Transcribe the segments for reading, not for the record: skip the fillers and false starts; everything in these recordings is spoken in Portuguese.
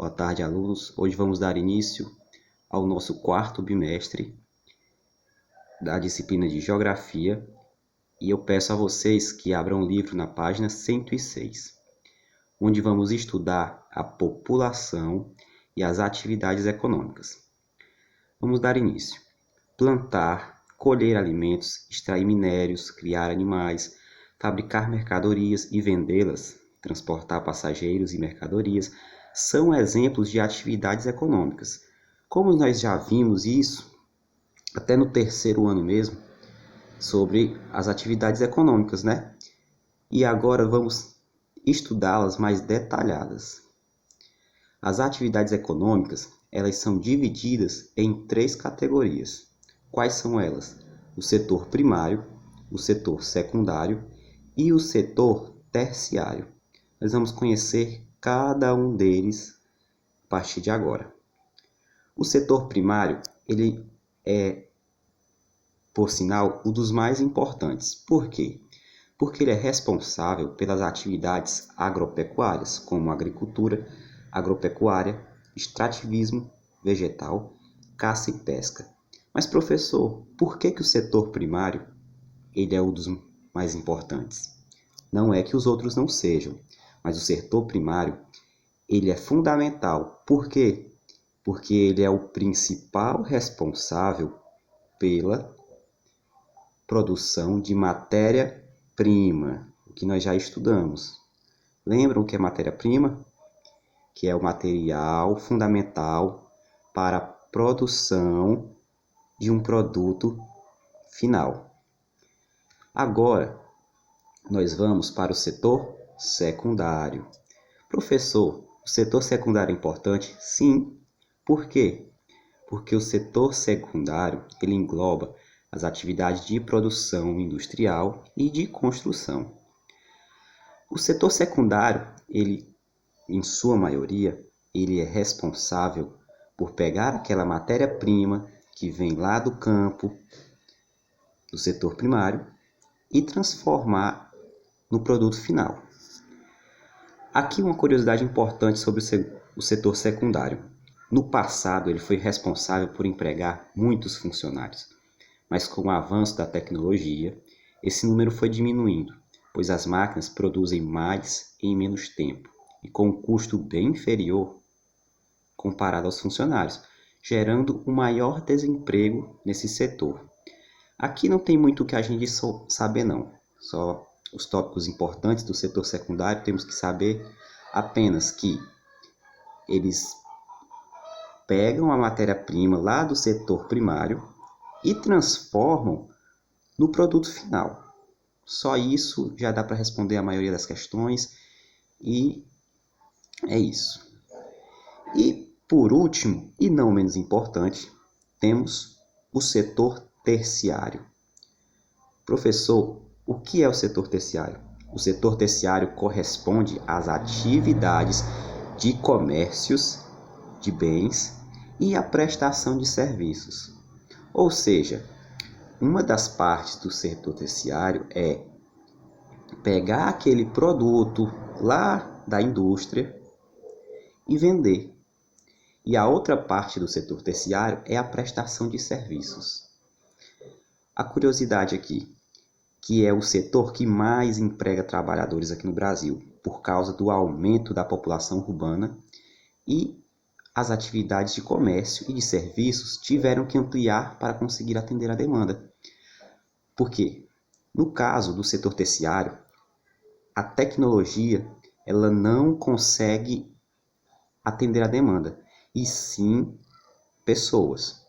Boa tarde, alunos. Hoje vamos dar início ao nosso quarto bimestre da disciplina de Geografia e eu peço a vocês que abram o livro na página 106, onde vamos estudar a população e as atividades econômicas. Vamos dar início. Plantar, colher alimentos, extrair minérios, criar animais, fabricar mercadorias e vendê-las, transportar passageiros e mercadorias, são exemplos de atividades econômicas. Como nós já vimos isso, até no terceiro ano mesmo, sobre as atividades econômicas, né? E agora vamos estudá-las mais detalhadas. As atividades econômicas, elas são divididas em três categorias. Quais são elas? O setor primário, o setor secundário e o setor terciário. Nós vamos conhecer cada um deles a partir de agora. O setor primário, ele é, por sinal, um dos mais importantes. Por quê? Porque ele é responsável pelas atividades agropecuárias, como agricultura, agropecuária, extrativismo vegetal, caça e pesca. Mas, professor, por que o setor primário ele é um dos mais importantes? Não é que os outros não sejam, mas o setor primário ele é fundamental. Por quê? Porque ele é o principal responsável pela produção de matéria-prima, o que nós já estudamos. Lembram o que é matéria-prima? Que é o material fundamental para a produção de um produto final. Agora, nós vamos para o setor secundário. Professor, o setor secundário é importante? Sim. Por quê? Porque o setor secundário ele engloba as atividades de produção industrial e de construção. O setor secundário, ele, em sua maioria, ele é responsável por pegar aquela matéria-prima que vem lá do campo, do setor primário, e transformar no produto final. Aqui uma curiosidade importante sobre o setor secundário. No passado, ele foi responsável por empregar muitos funcionários, mas com o avanço da tecnologia, esse número foi diminuindo, pois as máquinas produzem mais em menos tempo e com um custo bem inferior comparado aos funcionários, gerando um maior desemprego nesse setor. Aqui não tem muito o que a gente saber não, só os tópicos importantes do setor secundário. Temos que saber apenas que eles pegam a matéria-prima lá do setor primário e transformam no produto final. Só isso já dá para responder a maioria das questões e é isso. E por último, e não menos importante, temos o setor terciário. Professor, o que é o setor terciário? O setor terciário corresponde às atividades de comércios de bens e a prestação de serviços. Ou seja, uma das partes do setor terciário é pegar aquele produto lá da indústria e vender. E a outra parte do setor terciário é a prestação de serviços. A curiosidade aqui, que é o setor que mais emprega trabalhadores aqui no Brasil, por causa do aumento da população urbana, e as atividades de comércio e de serviços tiveram que ampliar para conseguir atender a demanda. Por quê? No caso do setor terciário, a tecnologia ela não consegue atender a demanda, e sim pessoas.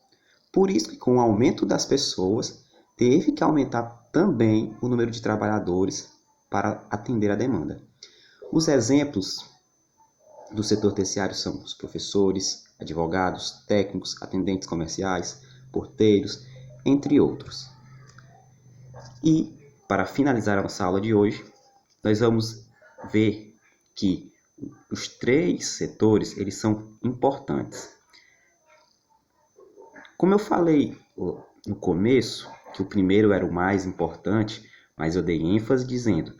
Por isso que com o aumento das pessoas, teve que aumentar também o número de trabalhadores para atender a demanda. Os exemplos do setor terciário são os professores, advogados, técnicos, atendentes comerciais, porteiros, entre outros. E, para finalizar a nossa aula de hoje, nós vamos ver que os três setores eles são importantes. Como eu falei no começo, que o primeiro era o mais importante, mas eu dei ênfase dizendo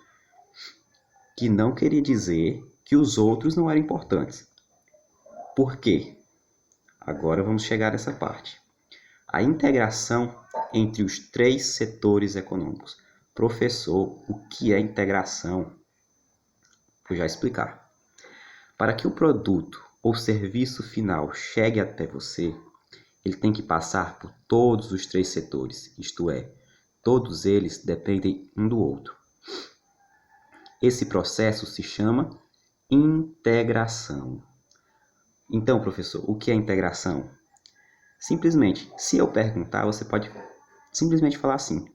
que não queria dizer que os outros não eram importantes. Por quê? Agora vamos chegar nessa parte. A integração entre os três setores econômicos. Professor, o que é integração? Vou já explicar. Para que o produto ou serviço final chegue até você, ele tem que passar por todos os três setores, isto é, todos eles dependem um do outro. Esse processo se chama integração. Então, professor, o que é integração? Simplesmente, se eu perguntar, você pode simplesmente falar assim: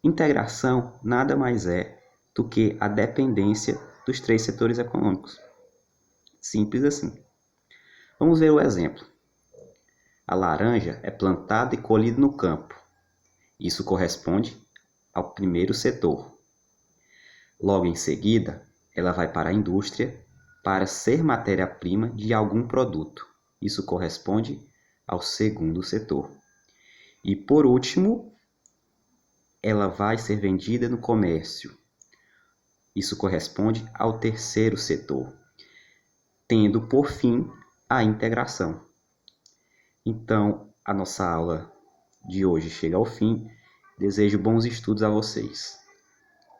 integração nada mais é do que a dependência dos três setores econômicos. Simples assim. Vamos ver o exemplo. A laranja é plantada e colhida no campo. Isso corresponde ao primeiro setor. Logo em seguida, ela vai para a indústria para ser matéria-prima de algum produto. Isso corresponde ao segundo setor. E por último, ela vai ser vendida no comércio. Isso corresponde ao terceiro setor, tendo por fim a integração. Então, a nossa aula de hoje chega ao fim. Desejo bons estudos a vocês.